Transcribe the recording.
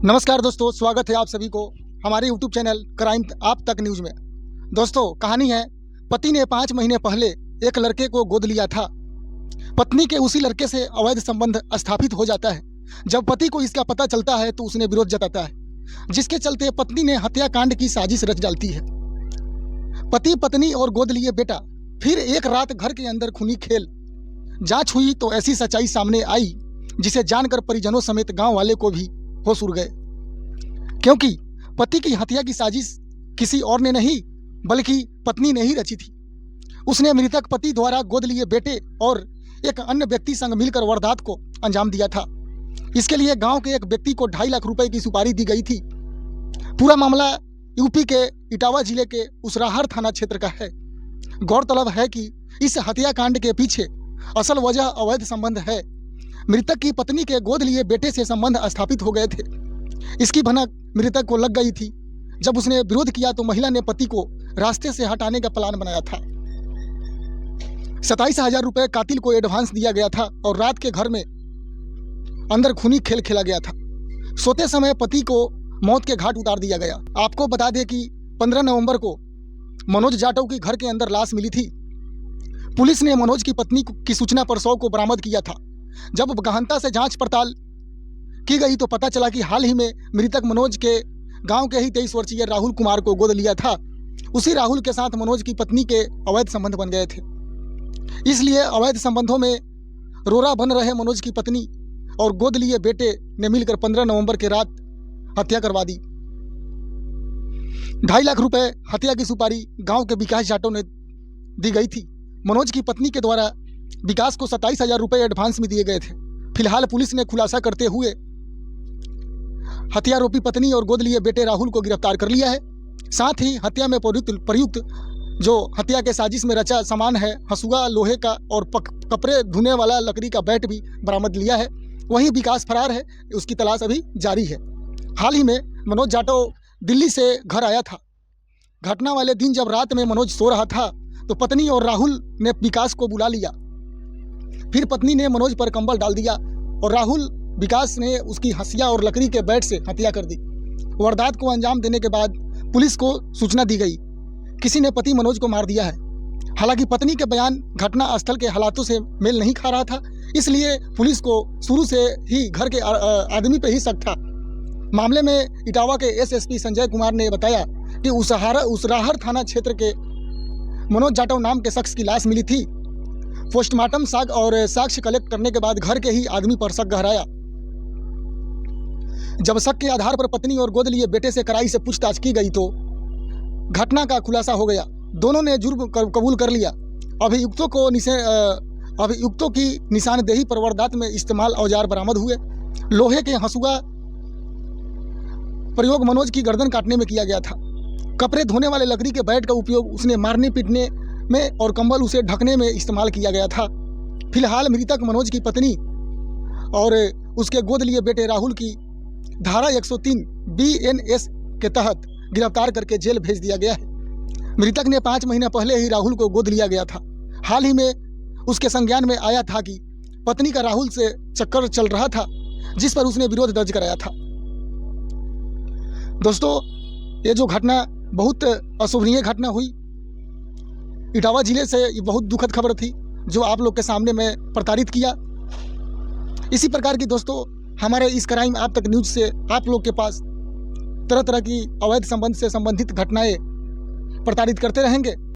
नमस्कार दोस्तों, स्वागत है आप सभी को हमारे यूट्यूब चैनल क्राइम आप तक न्यूज़ में। दोस्तों, कहानी है, पति ने 5 महीने पहले एक लड़के को गोद लिया था। पत्नी के उसी लड़के से अवैध संबंध स्थापित हो जाता है। जब पति को इसका पता चलता है तो उसने विरोध जताता है, जिसके चलते पत्नी ने हत्याकांड की साजिश रच डालती है। पति, पत्नी और गोद लिए बेटा, फिर एक रात घर के अंदर खूनी खेल। जांच हुई तो ऐसी सच्चाई सामने आई जिसे जानकर परिजनों समेत गांव वाले को भी होश उड़ गए, क्योंकि पति की हत्या की साजिश किसी और ने नहीं बल्कि पत्नी ने ही रची थी। उसने मृतक पति द्वारा गोद लिए बेटे और एक अन्य व्यक्ति संग मिलकर वारदात को अंजाम दिया था। इसके लिए गांव के एक व्यक्ति को 2.5 लाख रुपए की सुपारी दी गई थी। पूरा मामला यूपी के इटावा जिले के उसराहर थाना क्षेत्र का है। गौरतलब है कि इस हत्याकांड के पीछे असल वजह अवैध संबंध है। मृतक की पत्नी के गोद लिए बेटे से संबंध स्थापित हो गए थे। इसकी भनक मृतक को लग गई थी। जब उसने विरोध किया तो महिला ने पति को रास्ते से हटाने का प्लान बनाया था। 27,000 रुपये कातिल को एडवांस दिया गया था और रात के घर में अंदर खूनी खेल खेला गया था। सोते समय पति को मौत के घाट उतार दिया गया। आपको बता दें कि 15 नवंबर को मनोज जाटव की घर के अंदर लाश मिली थी। पुलिस ने मनोज की पत्नी की सूचना पर शव को बरामद किया था। जब गहनता से जांच पड़ताल की गई तो पता चला कि हाल ही में मृतक मनोज के गांव के ही 23 वर्षीय राहुल कुमार को गोद लिया था। उसी राहुल के साथ मनोज की पत्नी के अवैध संबंध बन गए थे। इसलिए अवैध संबंधों में रोरा बन रहे मनोज की पत्नी और गोद लिए बेटे ने मिलकर 15 नवंबर की रात हत्या करवा दी। 2.5 लाख रुपए हत्या की सुपारी गांव के विकास जाटव ने दी गई थी। मनोज की पत्नी के द्वारा विकास को 27,000 रुपये एडवांस में दिए गए थे। फिलहाल पुलिस ने खुलासा करते हुए हत्यारोपी पत्नी और गोद लिए बेटे राहुल को गिरफ्तार कर लिया है। साथ ही हत्या में प्रयुक्त जो हत्या के साजिश में रचा सामान है, हंसुआ लोहे का और कपड़े धुने वाला लकड़ी का बैट भी बरामद लिया है। वहीं विकास फरार है, उसकी तलाश अभी जारी है। हाल ही में मनोज जाटव दिल्ली से घर आया था। घटना वाले दिन जब रात में मनोज सो रहा था तो पत्नी और राहुल ने विकास को बुला लिया। फिर पत्नी ने मनोज पर कंबल डाल दिया और राहुल विकास ने उसकी हंसिया और लकड़ी के बैट से हत्या कर दी। वारदात को अंजाम देने के बाद पुलिस को सूचना दी गई, किसी ने पति मनोज को मार दिया है। हालांकि पत्नी के बयान घटना स्थल के हालातों से मेल नहीं खा रहा था, इसलिए पुलिस को शुरू से ही घर के आदमी पे ही शक था। मामले में इटावा के एसएसपी संजय कुमार ने बताया कि उसराहर थाना क्षेत्र के मनोज जाटव नाम के शख्स की लाश मिली थी। पोस्टमार्टम साक्ष्य कलेक्ट करने के बाद घर के ही आदमी पर शक गहराया। जब शक के आधार पर पत्नी और गोद लिए बेटे से कड़ाई से पूछताछ की गई तो घटना का खुलासा हो गया। दोनों ने जुर्म कबूल कर लिया। अभियुक्तों की निशानदेही पर वारदात में इस्तेमाल औजार बरामद हुए। लोहे के हंसुआ प्रयोग मनोज की गर्दन काटने में किया गया था। कपड़े धोने वाले लकड़ी के बैट का उपयोग उसने मारने पीटने में और कंबल उसे ढकने में इस्तेमाल किया गया था। फिलहाल मृतक मनोज की पत्नी और उसके गोद लिए बेटे राहुल की धारा 103 BNS के तहत गिरफ्तार करके जेल भेज दिया गया है। मृतक ने 5 महीने पहले ही राहुल को गोद लिया गया था। हाल ही में उसके संज्ञान में आया था कि पत्नी का राहुल से चक्कर चल रहा था, जिस पर उसने विरोध दर्ज कराया था। दोस्तों, ये जो घटना बहुत अशोभनीय घटना हुई इटावा जिले से, ये बहुत दुखद खबर थी जो आप लोग के सामने मैं प्रताड़ित किया। इसी प्रकार की दोस्तों हमारे इस क्राइम आप तक न्यूज़ से आप लोग के पास तरह तरह की अवैध संबंध से संबंधित घटनाएं प्रताड़ित करते रहेंगे।